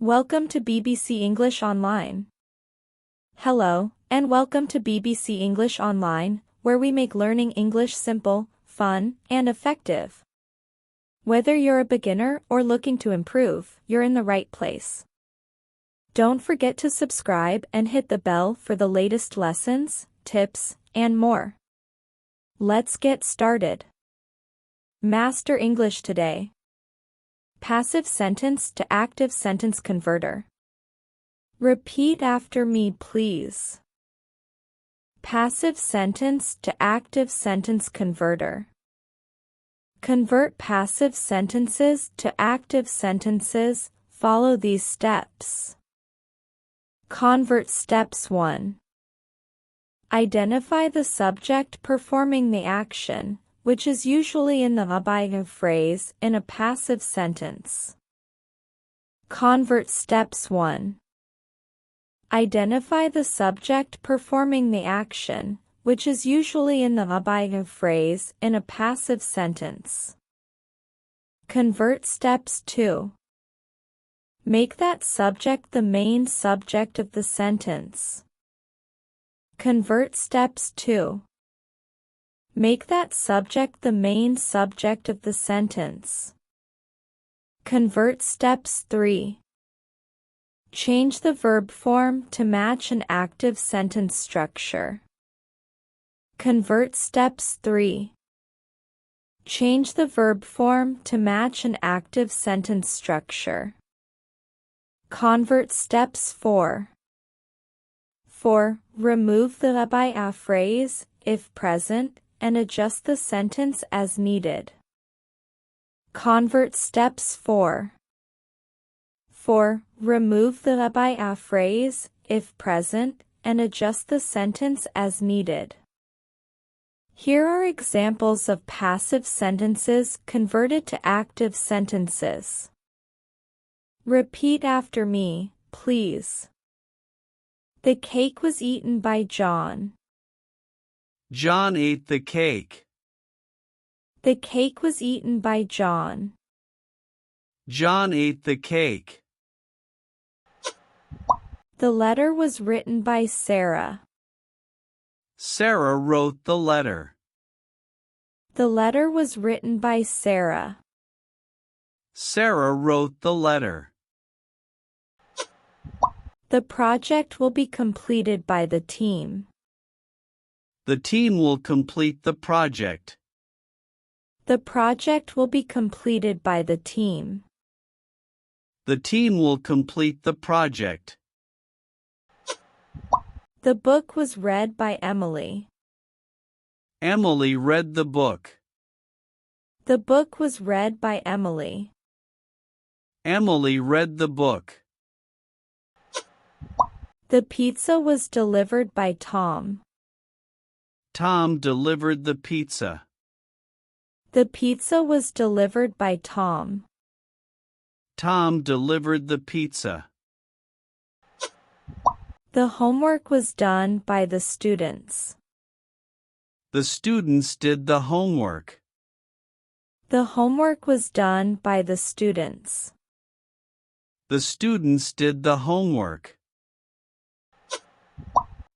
Welcome to BBC English Online. Hello, and welcome to BBC English Online, where we make learning English simple, fun, and effective. Whether you're a beginner or looking to improve, you're in the right place. Don't forget to subscribe and hit the bell for the latest lessons, tips, and more. Let's get started. Master English today. Passive sentence to active sentence converter. Repeat after me, please. Passive sentence to active sentence converter. Convert passive sentences to active sentences. Follow these steps. Convert steps 1. Identify the subject performing the action, which is usually in the BbcEnglishOnline phrase in a passive sentence. Convert steps 1. Identify the subject performing the action, which is usually in the BbcEnglishOnline phrase in a passive sentence. Convert steps 2. Make that subject the main subject of the sentence. Convert steps 2. Make that subject the main subject of the sentence. Convert steps 3. Change the verb form to match an active sentence structure. Convert steps 3. Change the verb form to match an active sentence structure. Convert steps 4. 4. Remove the BbcEnglishOnline phrase, if present, and adjust the sentence as needed. Convert steps 4. 4. Remove the BbcEnglishOnline phrase, if present, and adjust the sentence as needed. Here are examples of passive sentences converted to active sentences. Repeat after me, please. The cake was eaten by John. John ate the cake. The cake was eaten by John. John ate the cake. The letter was written by Sarah. Sarah wrote the letter. The letter was written by Sarah. Sarah wrote the letter. The project will be completed by the team. The team will complete the project. The project will be completed by the team. The team will complete the project. The book was read by Emily. Emily read the book. The book was read by Emily. Emily read the book. The pizza was delivered by Tom. Tom delivered the pizza. The pizza was delivered by Tom. Tom delivered the pizza. The homework was done by the students. The students did the homework. The homework was done by the students. The students did the homework.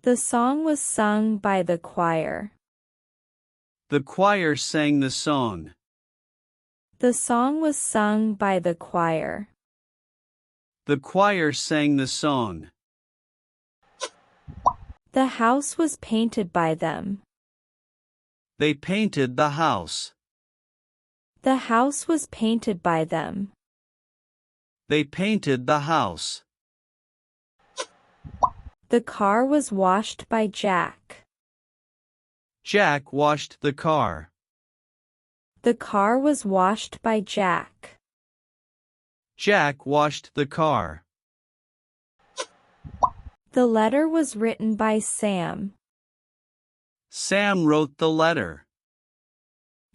The song was sung by the choir. The choir sang the song. The song was sung by the choir. The choir sang the song. The house was painted by them. They painted the house. The house was painted by them. They painted the house. The car was washed by Jack. Jack washed the car. The car was washed by Jack. Jack washed the car. The letter was written by Sam. Sam wrote the letter.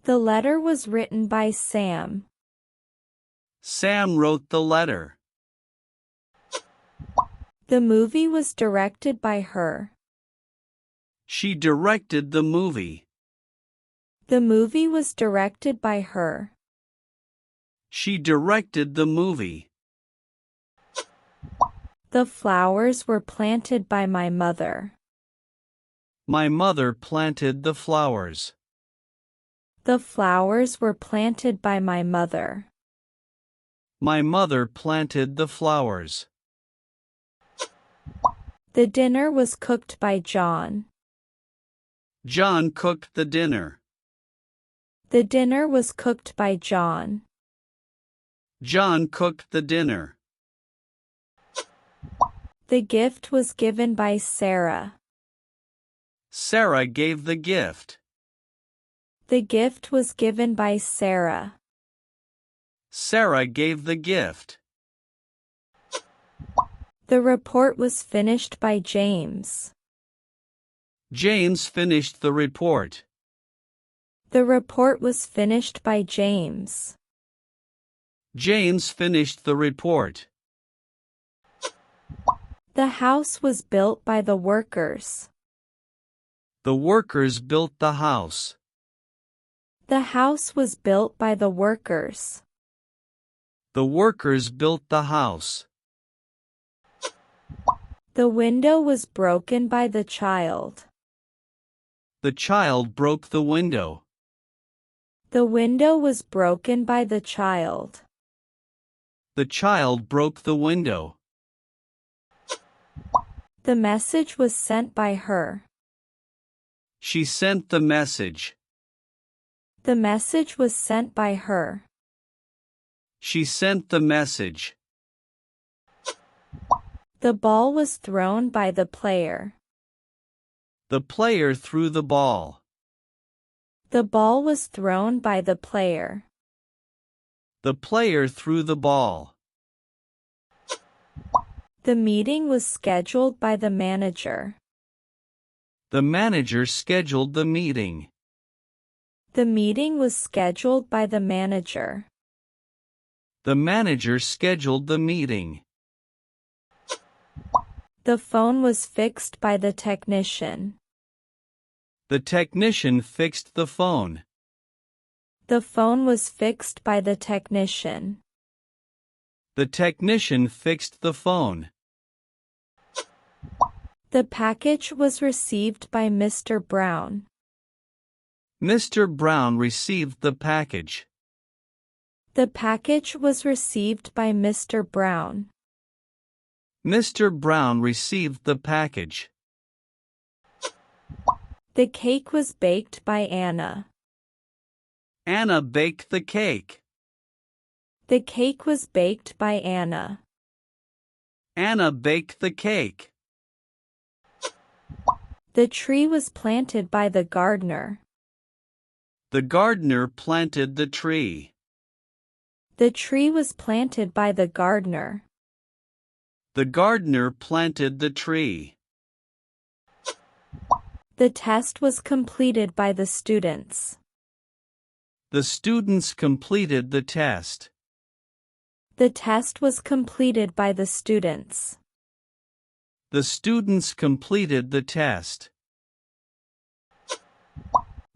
The letter was written by Sam. Sam wrote the letter. The movie was directed by her. She directed the movie. The movie was directed by her. She directed the movie. The flowers were planted by my mother. My mother planted the flowers. The flowers were planted by my mother. My mother planted the flowers. The dinner was cooked by John. John cooked the dinner. The dinner was cooked by John. John cooked the dinner. The gift was given by Sarah. Sarah gave the gift. The gift was given by Sarah. Sarah gave the gift. The report was finished by James. James finished the report. The report was finished by James. James finished the report. The house was built by the workers. The workers built the house. The house was built by the workers. The workers built the house. The window was broken by the child. The child broke the window. The window was broken by the child. The child broke the window. The message was sent by her. She sent the message. The message was sent by her. She sent the message. The ball was thrown by the player. The player threw the ball. The ball was thrown by the player. The player threw the ball. The meeting was scheduled by the manager. The manager scheduled the meeting. The meeting was scheduled by the manager. The manager scheduled the meeting. The phone was fixed by the technician. The technician fixed the phone. The phone was fixed by the technician. The technician fixed the phone. The package was received by Mr. Brown. Mr. Brown received the package. The package was received by Mr. Brown. Mr. Brown received the package. The cake was baked by Anna. Anna baked the cake. The cake was baked by Anna. Anna baked the cake. The tree was planted by the gardener. The gardener planted the tree. The tree was planted by the gardener. The gardener planted the tree. The test was completed by the students. The students completed the test. The test was completed by the students. The students completed the test.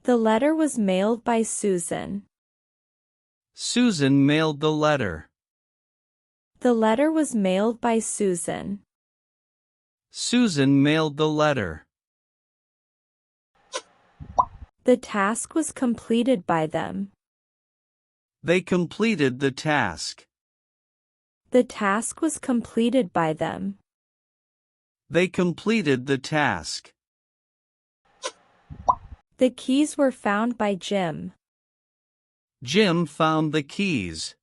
The letter was mailed by Susan. Susan mailed the letter. The letter was mailed by Susan. Susan mailed the letter. The task was completed by them. They completed the task. The task was completed by them. They completed the task. The keys were found by Jim. Jim found the keys.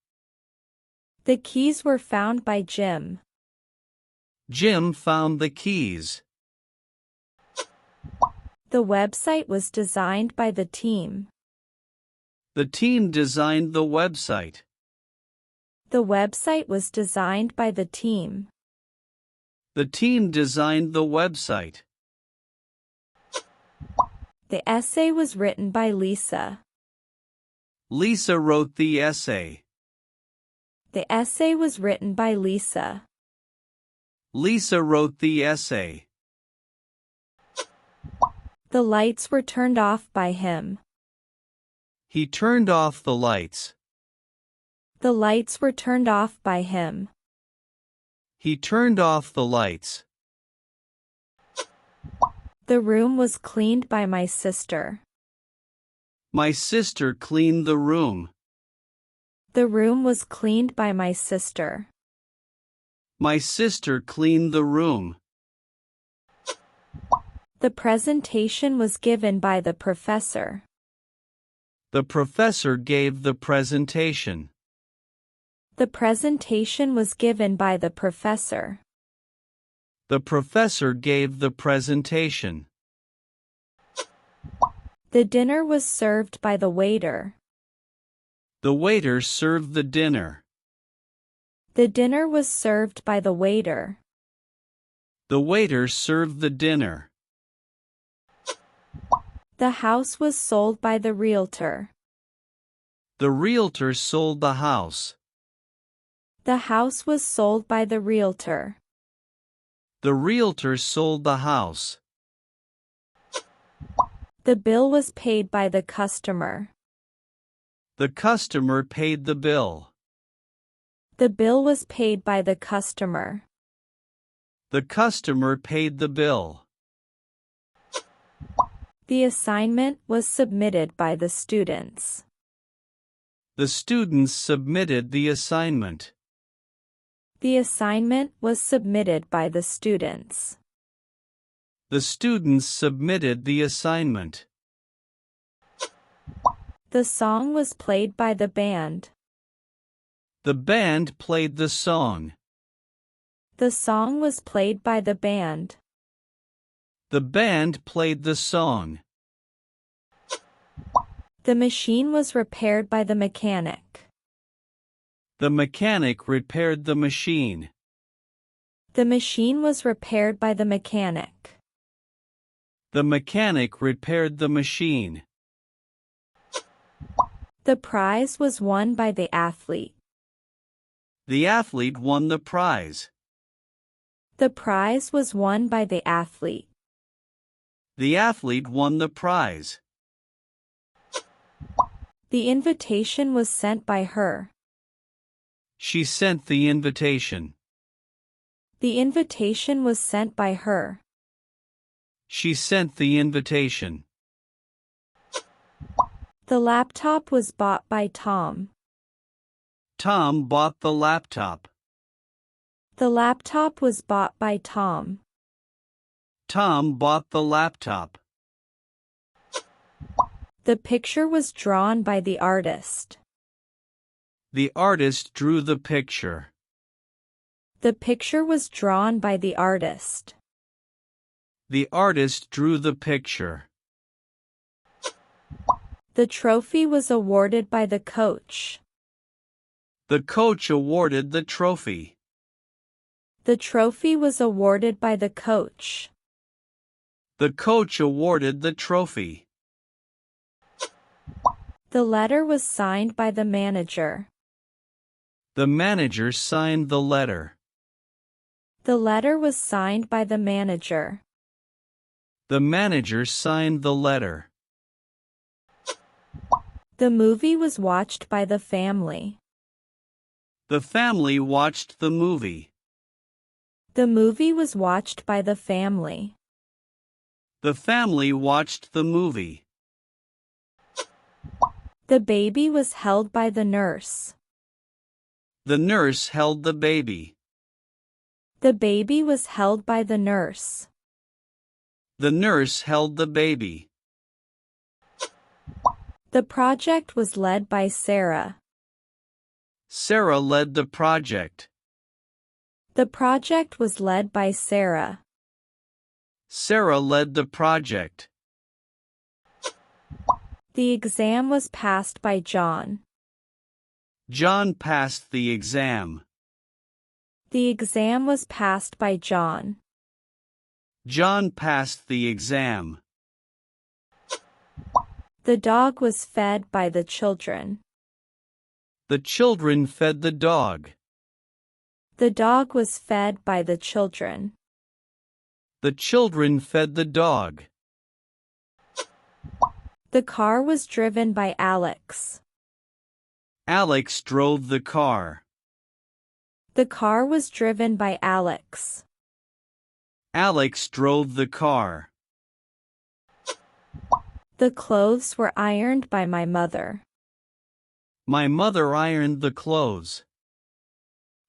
The keys were found by Jim. Jim found the keys. The website was designed by the team. The team designed the website. The website was designed by the team. The team designed the website. The essay was written by Lisa. Lisa wrote the essay. The essay was written by Lisa. Lisa wrote the essay. The lights were turned off by him. He turned off the lights. The lights were turned off by him. He turned off the lights. The room was cleaned by my sister. My sister cleaned the room. The room was cleaned by my sister. My sister cleaned the room. The presentation was given by the professor. The professor gave the presentation. The presentation was given by the professor. The professor gave the presentation. The dinner was served by the waiter. The waiter served the dinner. The dinner was served by the waiter. The waiter served the dinner. The house was sold by the realtor. The realtor sold the house. The house was sold by the realtor. The realtor sold the house. The bill was paid by the customer. The customer paid the bill. The bill was paid by the customer. The customer paid the bill. The assignment was submitted by the students. The students submitted the assignment. The assignment was submitted by the students. The students submitted the assignment. The song was played by the band. The band played the song. The song was played by the band. The band played the song. The machine was repaired by the mechanic. The mechanic repaired the machine. The machine was repaired by the mechanic. The mechanic repaired the machine. The prize was won by the athlete. The athlete won the prize. The prize was won by the athlete. The athlete won the prize. The invitation was sent by her. She sent the invitation. The invitation was sent by her. She sent the invitation. The laptop was bought by Tom. Tom bought the laptop. The laptop was bought by Tom. Tom bought the laptop. The picture was drawn by the artist. The artist drew the picture. The picture was drawn by the artist. The artist drew the picture. The trophy was awarded by the coach. The coach awarded the trophy. The trophy was awarded by the coach. The coach awarded the trophy. The letter was signed by the manager. The manager signed the letter. The letter was signed by the manager. The manager signed the letter. The movie was watched by the family. The family watched the movie. The movie was watched by the family. The family watched the movie. The baby was held by the nurse. The nurse held the baby. The baby was held by the nurse. The nurse held the baby. The project was led by Sarah. Sarah led the project. The project was led by Sarah. Sarah led the project. The exam was passed by John. John passed the exam. The exam was passed by John. John passed the exam. The dog was fed by the children. The children fed the dog. The dog was fed by the children. The children fed the dog. The car was driven by Alex. Alex drove the car. The car was driven by Alex. Alex drove the car. The clothes were ironed by my mother. My mother ironed the clothes.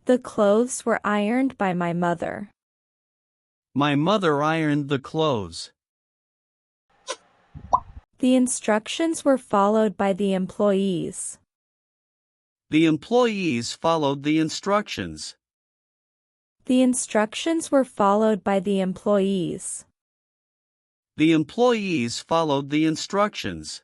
The clothes were ironed by my mother. My mother ironed the clothes. The instructions were followed by the employees. The employees followed the instructions. The instructions were followed by the employees. The employees followed the instructions.